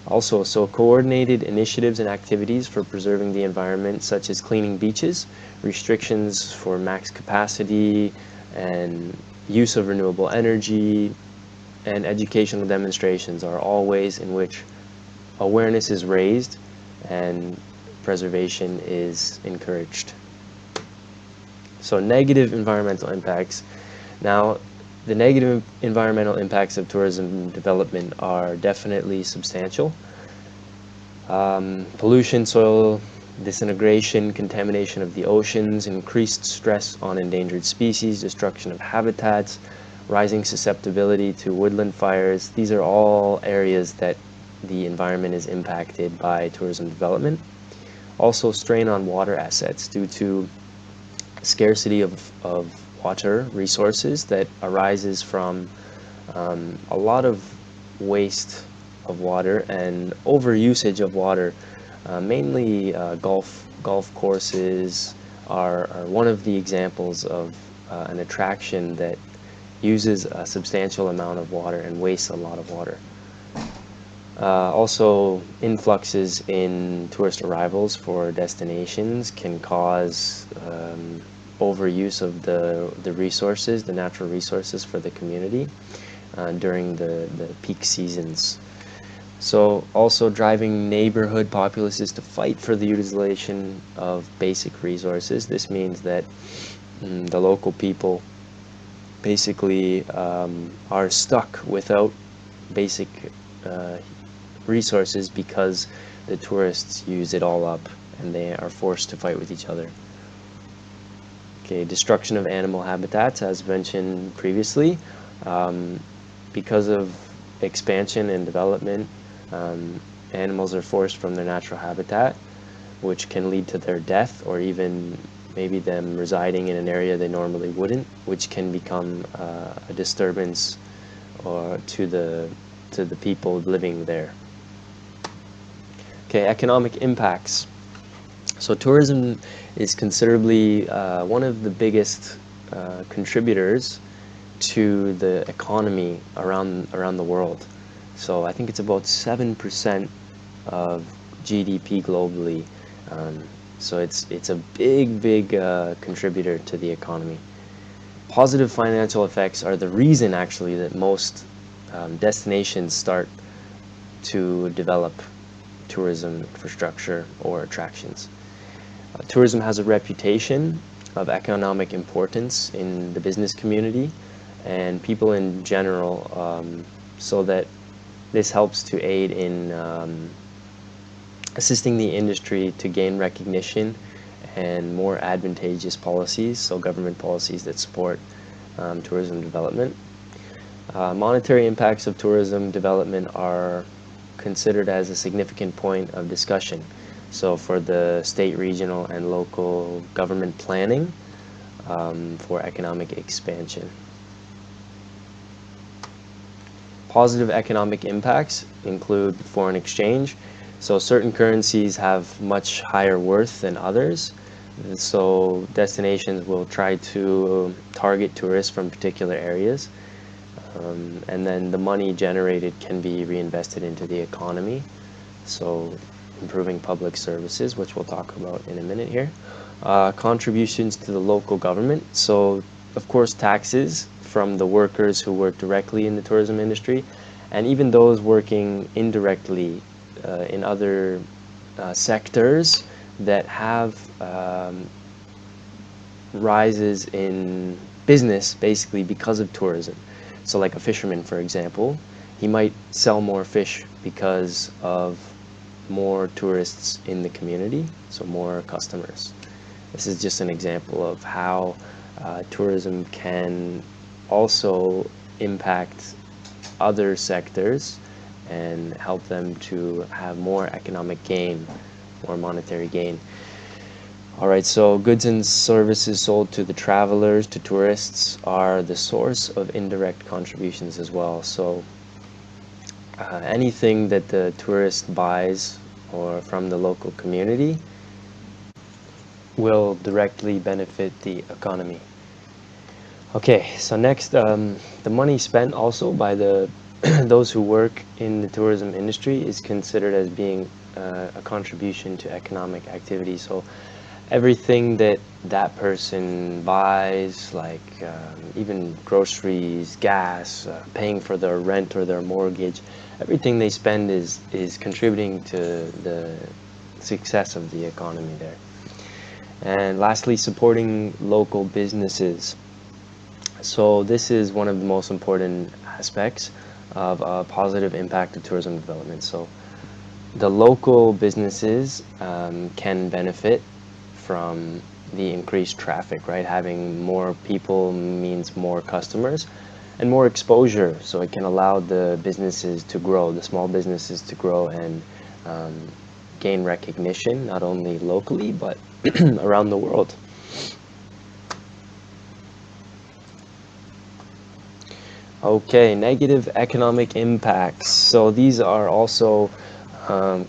Speaker 4: Also, so coordinated initiatives and activities for preserving the environment, such as cleaning beaches, restrictions for max capacity, and use of renewable energy, and educational demonstrations are all ways in which awareness is raised and preservation is encouraged. So negative environmental impacts. Now, the negative environmental impacts of tourism development are definitely substantial. Pollution, soil disintegration, contamination of the oceans, increased stress on endangered species, destruction of habitats, rising susceptibility to woodland fires. These are all areas that the environment is impacted by tourism development. Also, strain on water assets due to scarcity of water resources that arises from a lot of waste of water and overusage of water. Mainly golf courses are one of the examples of an attraction that uses a substantial amount of water and wastes a lot of water. Also, influxes in tourist arrivals for destinations can cause overuse of the resources, the natural resources for the community during the peak seasons. So also driving neighborhood populaces to fight for the utilization of basic resources. This means that the local people basically are stuck without basic resources because the tourists use it all up and they are forced to fight with each other. Okay, destruction of animal habitats, as mentioned previously. Because of expansion and development, animals are forced from their natural habitat, which can lead to their death, or even maybe them residing in an area they normally wouldn't, which can become a disturbance or to the people living there. Okay, economic impacts. So tourism is considerably one of the biggest contributors to the economy around the world. So I think it's about 7% of GDP globally. So it's a big contributor to the economy. Positive financial effects are the reason actually that most destinations start to develop tourism infrastructure or attractions. Tourism has a reputation of economic importance in the business community and people in general, so that this helps to aid in assisting the industry to gain recognition and more advantageous policies, so government policies that support tourism development. Monetary impacts of tourism development are considered as a significant point of discussion. So for the state, regional, and local government planning for economic expansion. Positive economic impacts include foreign exchange. So certain currencies have much higher worth than others. And so destinations will try to target tourists from particular areas. And then the money generated can be reinvested into the economy. So improving public services, which we'll talk about in a minute here. Contributions to the local government. So of course taxes from the workers who work directly in the tourism industry, and even those working indirectly in other sectors that have rises in business basically because of tourism. So like a fisherman, for example, he might sell more fish because of more tourists in the community, so more customers. This is just an example of how tourism can also impact other sectors and help them to have more economic gain, more monetary gain. All right, so goods and services sold to the travelers, to tourists, are the source of indirect contributions as well. So anything that the tourist buys or from the local community will directly benefit the economy. Okay, so next, the money spent also by the those who work in the tourism industry is considered as being a contribution to economic activity. So everything that that person buys, like even groceries, gas, paying for their rent or their mortgage, everything they spend is contributing to the success of the economy there. And lastly, supporting local businesses. So this is one of the most important aspects of a positive impact of tourism development. So the local businesses can benefit from the increased traffic, right? Having more people means more customers and more exposure, so it can allow the businesses to grow, the small businesses to grow and gain recognition, not only locally, but around the world. Okay, negative economic impacts. So these are also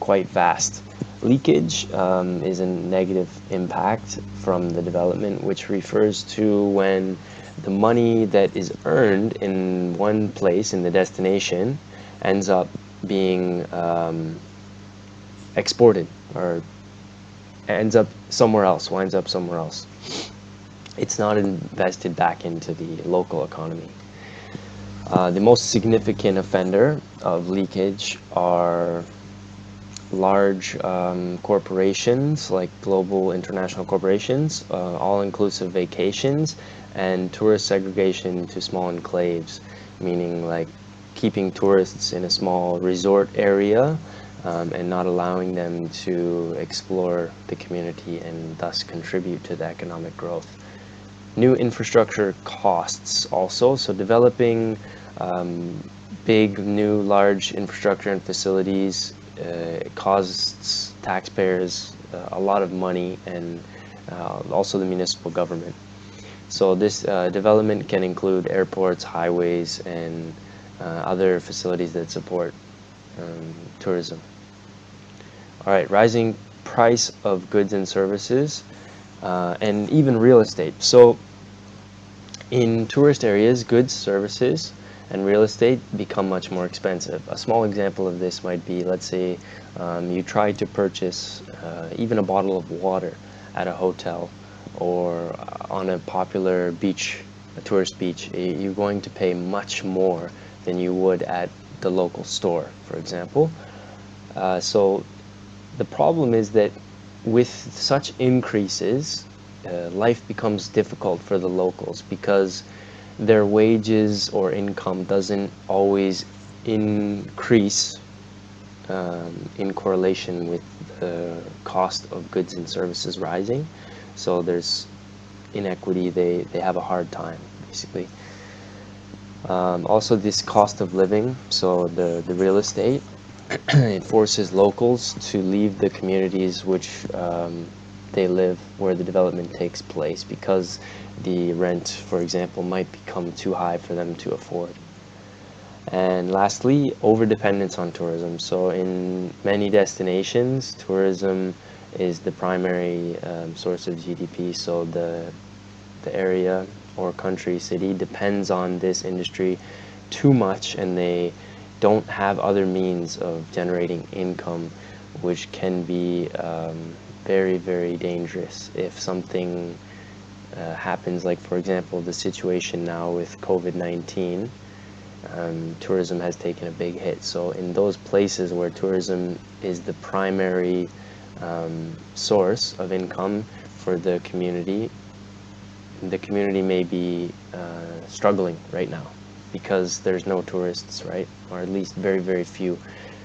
Speaker 4: quite vast. Leakage is a negative impact from the development, which refers to when the money that is earned in one place in the destination ends up being exported or ends up somewhere else, winds up somewhere else. It's not invested back into the local economy. The most significant offender of leakage are large corporations, like global international corporations, all-inclusive vacations, and tourist segregation to small enclaves, meaning like keeping tourists in a small resort area and not allowing them to explore the community and thus contribute to the economic growth. New infrastructure costs also, so developing big, new, large infrastructure and facilities costs taxpayers a lot of money, and also the municipal government. So this development can include airports, highways, and other facilities that support tourism. All right, rising price of goods and services, and even real estate. So in tourist areas, goods, services, and real estate become much more expensive. A small example of this might be, let's say, you try to purchase even a bottle of water at a hotel or on a popular beach, a tourist beach. You're going to pay much more than you would at the local store, for example. So the problem is that with such increases, life becomes difficult for the locals because their wages or income doesn't always increase in correlation with the cost of goods and services rising. So there's inequity, they have a hard time, basically. Also, this cost of living, so the real estate, it forces locals to leave the communities which they live, where the development takes place, because the rent, for example, might become too high for them to afford. And lastly, overdependence on tourism. So in many destinations, tourism is the primary source of GDP. So the area or country, city depends on this industry too much, and they don't have other means of generating income, which can be very, very dangerous if something happens, like for example the situation now with COVID-19. Tourism has taken a big hit. So in those places where tourism is the primary source of income for the community may be struggling right now because there's no tourists, right? Or at least very, very few.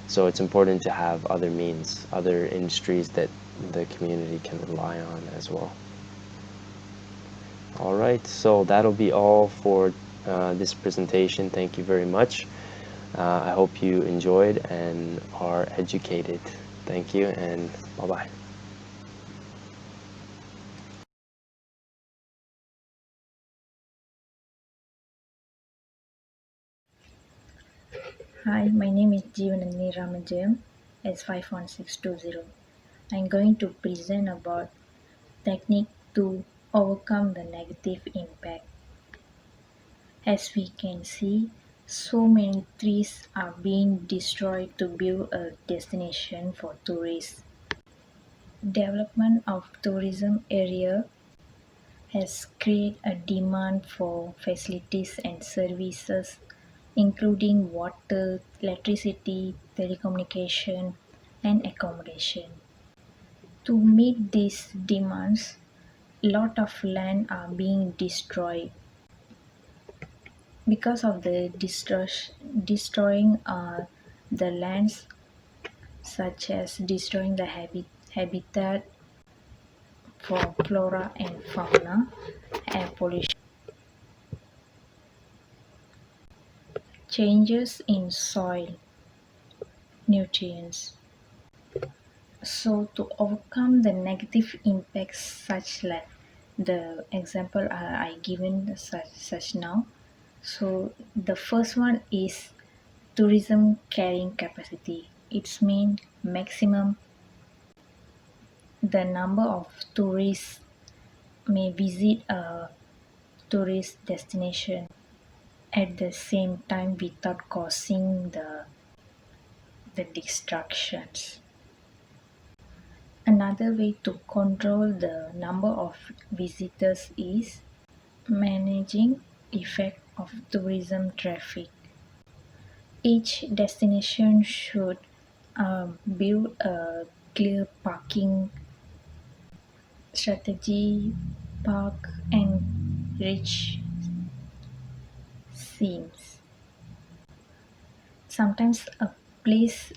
Speaker 4: So it's important to have other means, other industries that the community can rely on as well. All right, so that'll be all for this presentation. Thank you very much. I hope you enjoyed and are educated. Thank you, and bye-bye.
Speaker 5: Hi, my name is Jeevanandini Ramajayam, S51620. I'm going to present about technique to overcome the negative impact. As we can see, so many trees are being destroyed to build a destination for tourists. Development of tourism area has created a demand for facilities and services including water, electricity, telecommunication, and accommodation. To meet these demands, a lot of land are being destroyed. Because of the destroying the lands, such as destroying the habitat for flora and fauna, air pollution, changes in soil nutrients. So to overcome the negative impacts such like the example I given such now. So the first one is tourism carrying capacity. It's mean maximum the number of tourists may visit a tourist destination at the same time without causing the distractions. Another way to control the number of visitors is managing effect of tourism traffic. Each destination should build a clear parking strategy, park and reach scenes. Sometimes a place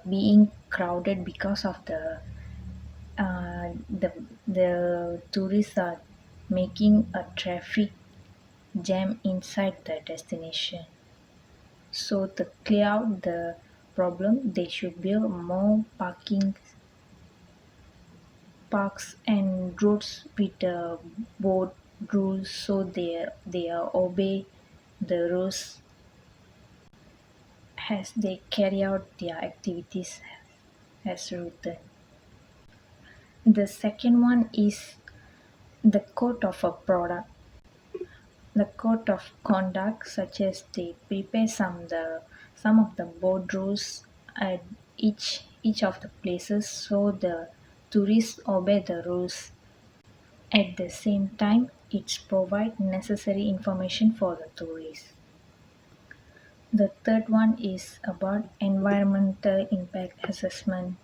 Speaker 5: being crowded because of the tourists are making a traffic jam inside the destination. So to clear out the problem, they should build more parks and roads with board rules so they obey the rules as they carry out their activities as written. The second one is the code of a product. The code of conduct, such as they prepare some of the board rules at each of the places, so the tourists obey the rules. At the same time, it provides necessary information for the tourists. The third one is about environmental impact assessment.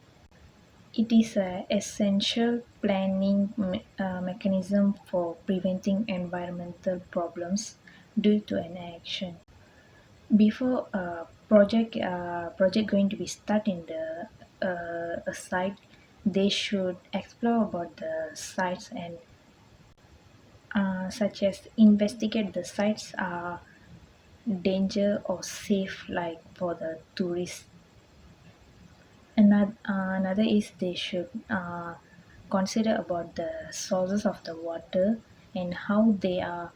Speaker 5: It is an essential planning mechanism for preventing environmental problems due to an action. Before a project going to be start in the a site, they should explore about the sites and such as investigate the sites are danger or safe like for the tourists. Another is they should consider about the sources of the water and how they are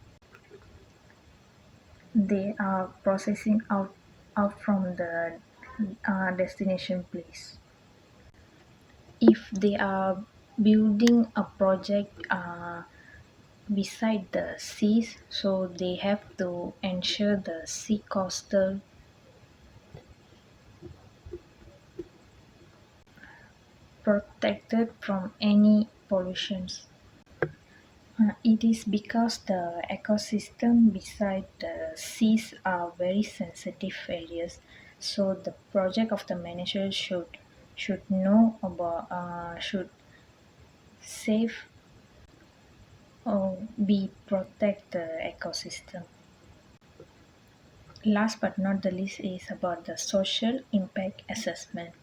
Speaker 5: processing out from the destination place. If they are building a project beside the seas, so they have to ensure the sea coastal protected from any pollutions. It is because the ecosystem beside the seas are very sensitive areas, so the project of the manager should know about should save or be protect the ecosystem. Last but not the least is about the social impact assessment.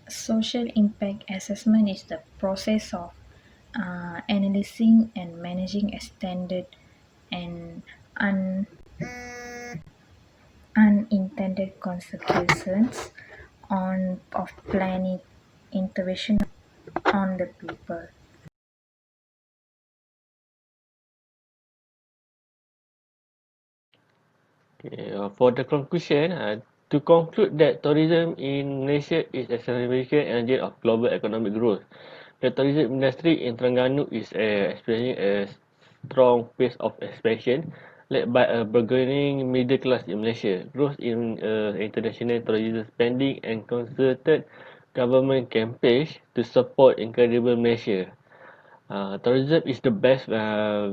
Speaker 5: Social impact assessment is the process of analyzing and managing extended and unintended consequences of planning intervention on the people.
Speaker 6: Okay, for the conclusion, to conclude that tourism in Malaysia is a significant engine of global economic growth. The tourism industry in Terengganu is experiencing a strong pace of expansion, led by a burgeoning middle class in Malaysia. Growth in international tourism spending and concerted government campaigns to support incredible Malaysia. Tourism is the best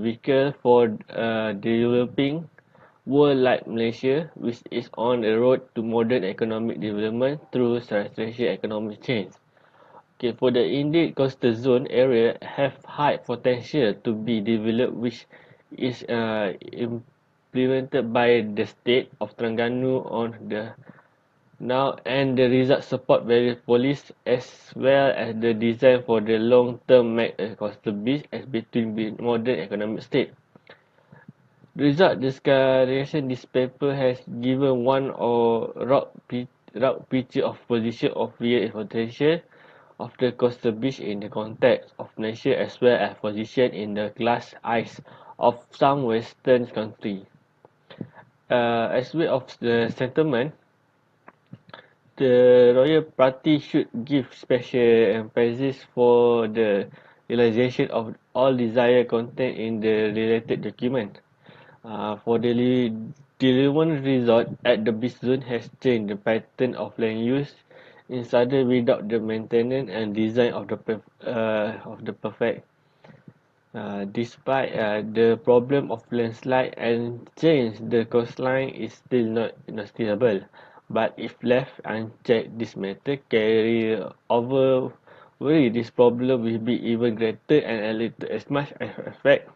Speaker 6: vehicle for developing world like Malaysia, which is on the road to modern economic development through substantial economic change. Okay, for the Indian coastal zone area have high potential to be developed, which is implemented by the state of Terengganu on the now, and the result support various policies as well as the design for the long-term make a coastal beach as between modern economic state. Result discussion this paper has given one or rough picture of position of real potential of the coastal beach in the context of Malaysia as well as position in the glass ice of some western country. As way of the sentiment, the Royal Party should give special emphasis for the realization of all desired content in the related document. For the development result at the beach zone has changed the pattern of land use in southern without the maintenance and design of the perfect. Despite the problem of landslide and change, the coastline is still not stable. But if left unchecked, this matter carry over. Worry this problem will be even greater and a little as much as affect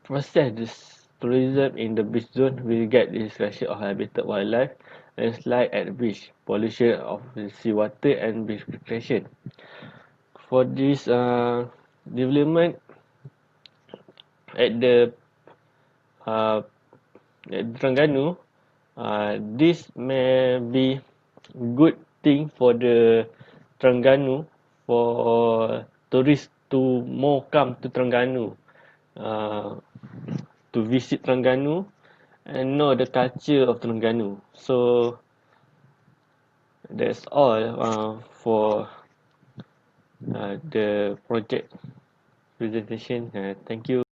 Speaker 6: process this tourism in the beach zone will get destruction of habitat wildlife, landslide at the beach, pollution of the seawater and vegetation. For this development at the uh, at Terengganu, this may be good thing for the Terengganu for tourists to more come to Terengganu uh, to visit Terengganu and know the culture of Terengganu. So that's all for the project presentation. Thank you.